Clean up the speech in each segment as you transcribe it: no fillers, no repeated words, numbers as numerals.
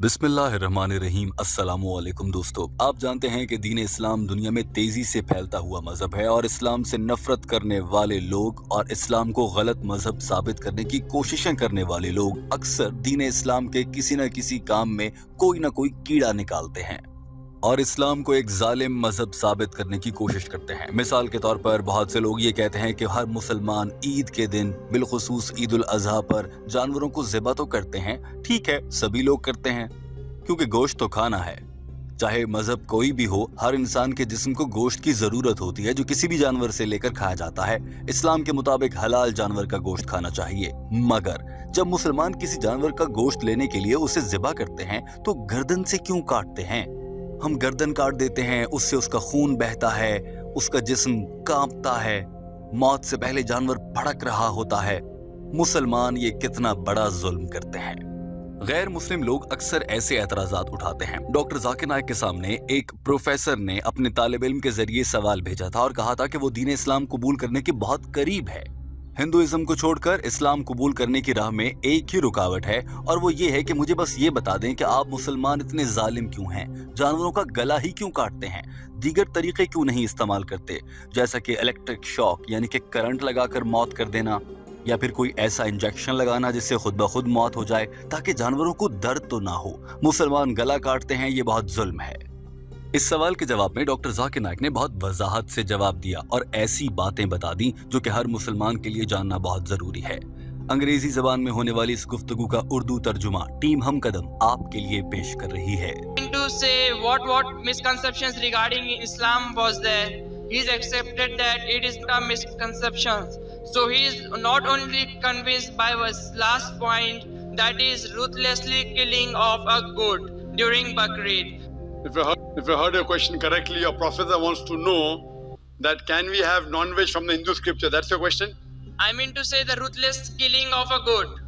बिस्मिल्लाहिर्रहमानिर्रहीम। अस्सलामुअलैकुम दोस्तों, आप जानते हैं कि दीन इस्लाम दुनिया में तेजी से फैलता हुआ मजहब है और इस्लाम से नफरत करने वाले लोग और इस्लाम को गलत मजहब साबित करने की कोशिशें करने वाले लोग अक्सर दीन इस्लाम के किसी न किसी काम में कोई ना कोई कीड़ा निकालते हैं और इस्लाम को एक जालिम मजहब साबित करने की कोशिश करते हैं। मिसाल के तौर पर बहुत से लोग ये कहते हैं कि हर मुसलमान ईद के दिन, बिलखुसूस ईद उल अजहा पर जानवरों को ज़िबा तो करते हैं। ठीक है, सभी लोग करते हैं क्योंकि गोश्त तो खाना है। चाहे मजहब कोई भी हो, हर इंसान के जिस्म को गोश्त की जरूरत होती है जो किसी भी जानवर से लेकर खाया जाता है। इस्लाम के मुताबिक हलाल जानवर का गोश्त खाना चाहिए, मगर जब मुसलमान किसी जानवर का गोश्त लेने के लिए उसे ज़िबा करते हैं तो गर्दन से क्यों काटते हैं? हम गर्दन काट देते हैं, उससे उसका खून बहता है, उसका जिस्म कांपता है, मौत से पहले जानवर भड़क रहा होता है। मुसलमान ये कितना बड़ा जुल्म करते हैं। गैर मुस्लिम लोग अक्सर ऐसे एतराजात उठाते हैं। डॉक्टर जाकिर नाइक के सामने एक प्रोफेसर ने अपने तालिब इल्म के जरिए सवाल भेजा था और कहा था कि वो दीन इस्लाम कबूल करने के बहुत करीब है। हिंदुइज्म को छोड़कर इस्लाम कबूल करने की राह में एक ही रुकावट है और वो ये है कि मुझे बस ये बता दें कि आप मुसलमान इतने जालिम क्यों हैं, जानवरों का गला ही क्यों काटते हैं, दीगर तरीके क्यों नहीं इस्तेमाल करते, जैसा कि इलेक्ट्रिक शॉक यानी कि करंट लगाकर मौत कर देना, या फिर कोई ऐसा इंजेक्शन लगाना जिससे खुद ब खुद मौत हो जाए ताकि जानवरों को दर्द तो ना हो। मुसलमान गला काटते हैं, ये बहुत जुल्म है। इस सवाल के जवाब में डॉक्टर जाकिर नाइक ने बहुत वजाहत से जवाब दिया और ऐसी बातें बता दी जो कि हर मुसलमान के लिए जानना बहुत जरूरी है। अंग्रेजी जबान में होने वाली इस गुफ्तगू का उर्दू तर्जुमा टीम हम कदम आपके लिए पेश कर रही है। To say what misconceptions regarding Islam was there, he's accepted that it is a misconception. So he is not only convinced by his last point, that is ruthlessly killing of a goat during Bakrid. If I heard your question correctly, your professor wants to know that can we have non-veg from the Hindu scripture? That's your question? I mean to say the ruthless killing of a goat.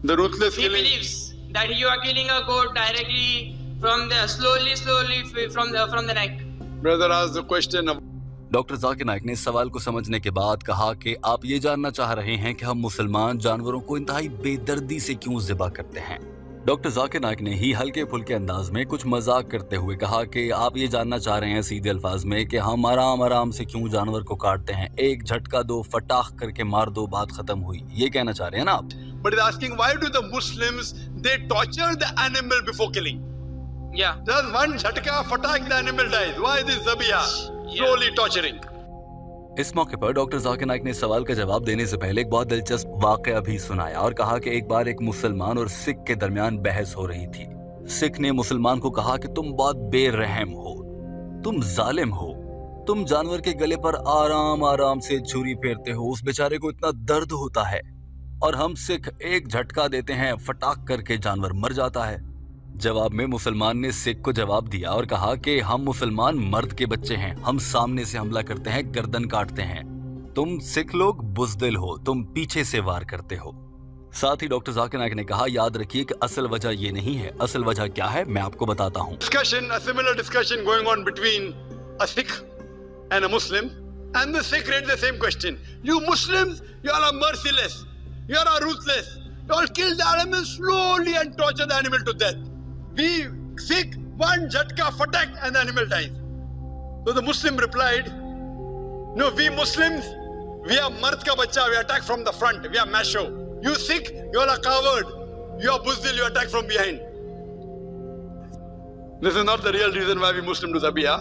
The ruthless He killing. believes that you are killing a goat directly from the slowly from the neck. Brother asked the question of doctor Zakir Naik ने इस सवाल को समझने के बाद कहा कि आप ये जानना चाह रहे हैं कि हम मुसलमान जानवरों को इंतहाई बेदर्दी से क्यों ज़िबा करते हैं। डॉक्टर जाकिर नाइक ने ही हल्के फुल्के अंदाज में कुछ मजाक करते हुए कहा कि आप ये जानना चाह रहे हैं सीधे अल्फाज में कि हम आराम आराम से क्यों जानवर को काटते हैं, एक झटका दो, फटाख करके मार दो, बात खत्म हुई, ये कहना चाह रहे हैं ना आप? But he's asking why do the Muslims they torture the animal before killing? Yeah. Just one jhatka, fatak, the animal dies. Why this zabiya? Slowly torturing. इस मौके पर डॉक्टर जाकिर नाइक ने सवाल का जवाब देने से पहले एक बहुत दिलचस्प वाकया भी सुनाया और कहा कि एक बार एक मुसलमान और सिख के दरमियान बहस हो रही थी। सिख ने मुसलमान को कहा कि तुम बहुत बेरहम हो, तुम जालिम हो, तुम जानवर के गले पर आराम आराम से छुरी फेरते हो, उस बेचारे को इतना दर्द होता है और हम सिख एक झटका देते हैं, फटाक करके जानवर मर जाता है। जवाब में मुसलमान ने सिख को जवाब दिया और कहा कि हम मुसलमान मर्द के बच्चे हैं, हम सामने से हमला करते हैं, गर्दन काटते हैं, तुम सिख लोग बुज़दिल हो, तुम पीछे से वार करते हो। साथ ही डॉक्टर जाकिर नाइक ने कहा, याद रखिए कि असल वजह ये नहीं है। असल वजह क्या है मैं आपको बताता हूँ। A similar discussion going on between a Sikh and a Muslim, and the Sikh raised the same question. You Muslims, you all are merciless, you all are ruthless, you all kill the animal slowly and torture the animal to death. We Sikh, one jhatka, fatak, and the animal dies. So the Muslim replied, no, we Muslims, we are mard ka bacha, we attack from the front, we are masho. You Sikh, you all are coward, you are buzdil, you attack from behind. This is not the real reason why we Muslim do zabiya.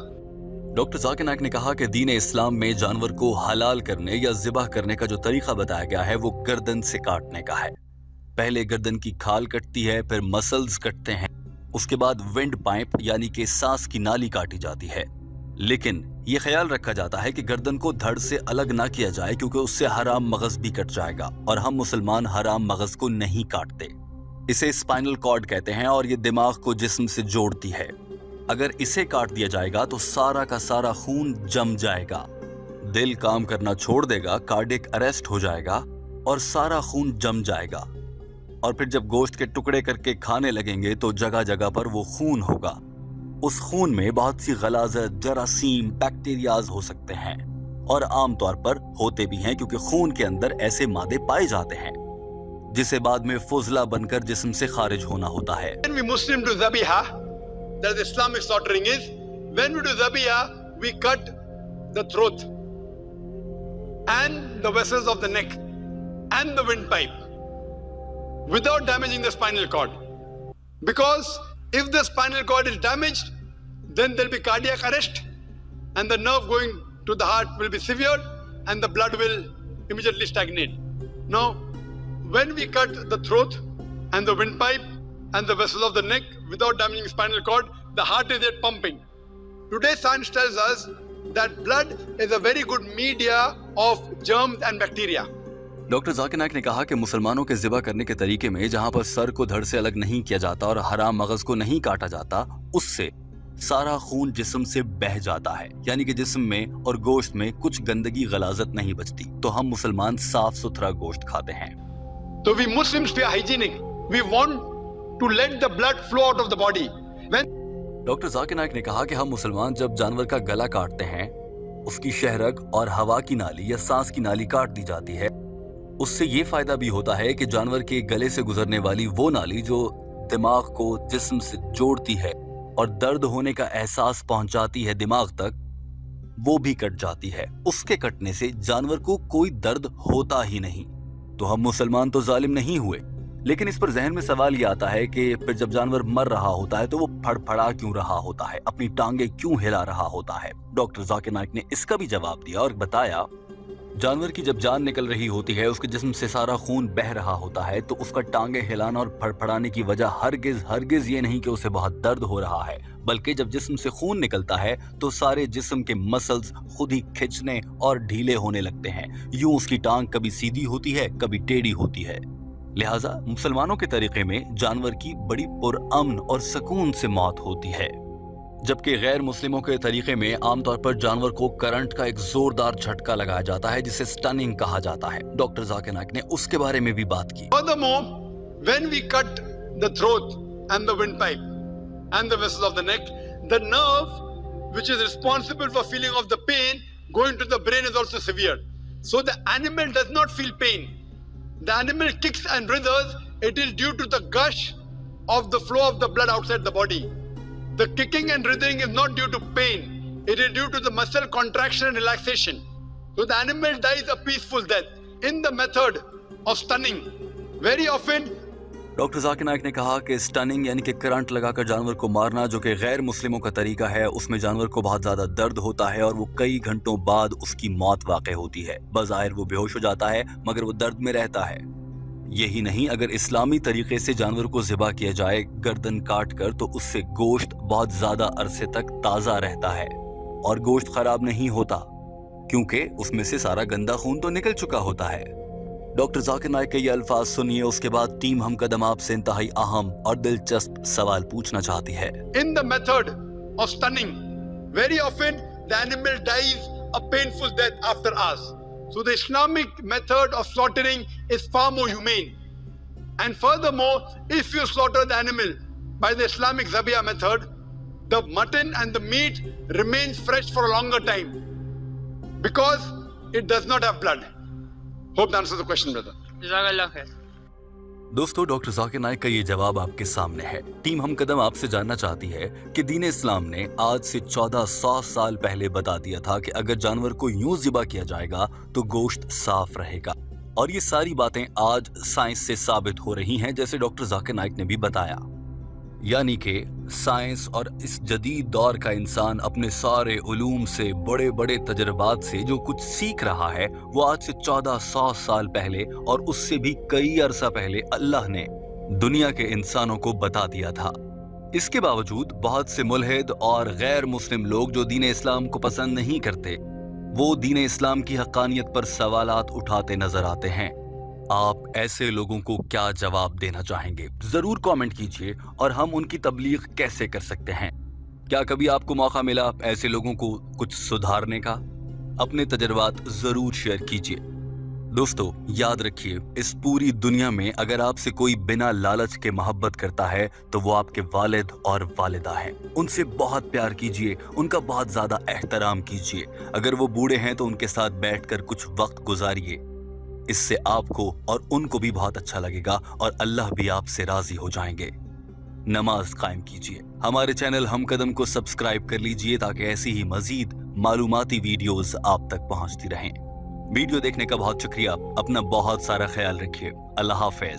Doctor Zakir Naik ने कहा कि दीन इस्लाम में जानवर को हलाल करने या ज़िबह करने का जो तरीका बताया गया है वो गर्दन से काटने का है। पहले गर्दन की खाल कटती है, फिर मसल्स कटते हैं, उसके बाद विंड पाइप यानी कि सांस की नाली काटी जाती है। लेकिन ये ख्याल रखा जाता है कि गर्दन को धड़ से अलग ना किया जाए क्योंकि उससे हराम मगज भी कट जाएगा और हम मुसलमान हराम मगज को नहीं काटते। इसे स्पाइनल कॉर्ड कहते हैं और ये दिमाग को जिस्म से जोड़ती है। अगर इसे काट दिया जाएगा तो सारा का सारा खून जम जाएगा, दिल काम करना छोड़ देगा, कार्डियक अरेस्ट हो जाएगा और सारा खून जम जाएगा। और फिर जब गोश्त के टुकड़े करके खाने लगेंगे तो जगह जगह पर वो खून होगा। उस खून में बहुत सी गलाजत, जरासीम, बैक्टीरियाज हो सकते हैं और आमतौर पर होते भी हैं क्योंकि खून के अंदर ऐसे मादे पाए जाते हैं। जिसे बाद में फुजला बनकर जिस्म से खारिज होना होता है। When we Muslim do zabiha, that is Islamic slaughtering is, when we do zabiha, we cut the throat and the vessels of the neck and the windpipe without damaging the spinal cord. Because if the spinal cord is damaged, then there will be cardiac arrest and the nerve going to the heart will be severed and the blood will immediately stagnate. Now, when we cut the throat and the windpipe and the vessels of the neck without damaging spinal cord, the heart is yet pumping. Today science tells us that blood is a very good media of germs and bacteria. Doctor Zakir Naik ने कहा कि मुसलमानों के ज़िबा करने के तरीके में जहां पर सर को धड़ से अलग नहीं किया जाता और हराम मगज को नहीं काटा जाता, उससे सारा खून जिस्म से बह जाता है, यानी कि जिस्म में और गोश्त में कुछ गंदगी गलाजत नहीं बचती। तो हम मुसलमान साफ सुथरा गोश्त खाते हैं। So we Muslims, we are hygienic. We want to let the blood flow out of the body. When doctor Zakir Naik ने कहा कि हम मुसलमान जब जानवर का गला काटते हैं, उसकी शहरग और हवा की नाली या सांस की नाली काट दी जाती है। उससे ये फायदा भी होता है कि जानवर के गले से गुजरने वाली वो नाली जो दिमाग को जिस्म से जोड़ती है और दर्द होने का एहसास पहुंचाती है दिमाग तक, वो भी कट जाती है। उसके कटने से जानवर को कोई दर्द होता ही नहीं। तो हम मुसलमान तो जालिम नहीं हुए, लेकिन इस पर जहन में सवाल ये आता है कि फिर जब जानवर मर रहा होता है तो वो फड़फड़ा क्यों रहा होता है, अपनी टांगे क्यों हिला रहा होता है। डॉक्टर जाकिर नाइक ने इसका भी जवाब दिया और बताया, जानवर की जब जान निकल रही होती है, उसके जिस्म से सारा खून बह रहा होता है, तो उसका टांगे हिलाना और फड़फड़ाने की वजह हरगिज ये नहीं कि उसे बहुत दर्द हो रहा है, बल्कि जब जिस्म से खून निकलता है तो सारे जिस्म के मसल्स खुद ही खिंचने और ढीले होने लगते हैं। यूं उसकी टांग कभी सीधी होती है, कभी टेढ़ी होती है। लिहाजा मुसलमानों के तरीके में जानवर की बड़ी पुरअमन और सुकून से मौत होती है, जबकि गैर मुस्लिमों के तरीके में आमतौर पर जानवर को करंट का एक जोरदार झटका लगाया जाता है, जिसे स्टनिंग कहा जाता है। डॉक्टर जाकिर नाइक ने उसके बारे में भी बात की। Furthermore, when we cut the throat and the windpipe and the vessels of the neck, the nerve which is responsible for feeling of the pain going to the brain is also severed. So the animal does not feel pain. The animal kicks and writhers. It is due to the gush of the flow of the blood outside the body. The kicking and writhing is not due to pain. It is due to the muscle contraction and relaxation. So the animal dies a peaceful death. In the method of stunning, very often doctor Zakir Naik ने कहा कि stunning यानी कि current लगाकर जानवर को मारना, जो कि गैर मुस्लिमों का तरीका है, उसमें जानवर को बहुत ज्यादा दर्द होता है और वो कई घंटों बाद उसकी मौत वाक़ई होती है। बज़ाहिर वो बेहोश हो जाता है, मगर वो दर्द में रहता है। यही नहीं, अगर इस्लामी तरीके से जानवर को ज़िबा किया जाए गर्दन काट कर, तो उससे गोश्त बहुत ज्यादा अरसे तक ताज़ा रहता है और गोश्त खराब नहीं होता, क्योंकि उसमें से सारा गंदा खून तो निकल चुका होता है। डॉक्टर जाकिर नाइक के ये अल्फाज सुनिए, उसके बाद टीम हम कदम आपसे इंतहाई अहम और दिलचस्प सवाल पूछना चाहती है। In the method of stunning, very often the animal dies a painful death after hours. So the Islamic method of slaughtering is far more humane. And furthermore, if you slaughter the animal by the Islamic Zabiya method, the mutton and the meat remains fresh for a longer time because it does not have blood. Hope that answers the question, brother. Jazakallah khair. दोस्तों, doctor Zakir Naik का ये जवाब आपके सामने है। Team हम कदम आपसे जानना चाहती है कि दीन इस्लाम ने आज से 1400 साल पहले बता दिया था कि अगर जानवर को यूं ज़िबा किया जाएगा तो गोश्त साफ रहेगा, और ये सारी बातें आज साइंस से साबित हो रही हैं, जैसे डॉक्टर जाकिर नाइक ने भी बताया। यानी कि साइंस और इस जदीद दौर का इंसान अपने सारे उलूम से, बड़े बड़े तजर्बात से जो कुछ सीख रहा है, वो आज से 1400 साल पहले और उससे भी कई अरसा पहले अल्लाह ने दुनिया के इंसानों को बता दिया था। इसके बावजूद बहुत से मुल्हिद और गैर मुस्लिम लोग जो दीन इस्लाम को पसंद नहीं करते, वो दीन इस्लाम की हक़ानियत पर सवालात उठाते नजर आते हैं। आप ऐसे लोगों को क्या जवाब देना चाहेंगे? जरूर कमेंट कीजिए, और हम उनकी तबलीग कैसे कर सकते हैं। क्या कभी आपको मौका मिला ऐसे लोगों को कुछ सुधारने का? अपने तजर्बात जरूर शेयर कीजिए। दोस्तों, याद रखिए, इस पूरी दुनिया में अगर आपसे कोई बिना लालच के मोहब्बत करता है तो वो आपके वालिद और वालिदा हैं। उनसे बहुत प्यार कीजिए, उनका बहुत ज्यादा एहतराम कीजिए। अगर वो बूढ़े हैं तो उनके साथ बैठकर कुछ वक्त गुजारिए। اس سے آپ کو اور ان کو بھی بہت اچھا لگے گا اور اللہ بھی آپ سے راضی ہو جائیں گے۔ نماز قائم کیجیے، ہمارے چینل ہم قدم کو سبسکرائب کر لیجیے تاکہ ایسی ہی مزید معلوماتی ویڈیوز آپ تک پہنچتی رہیں۔ ویڈیو دیکھنے کا بہت شکریہ، اپنا بہت سارا خیال رکھیے، اللہ حافظ۔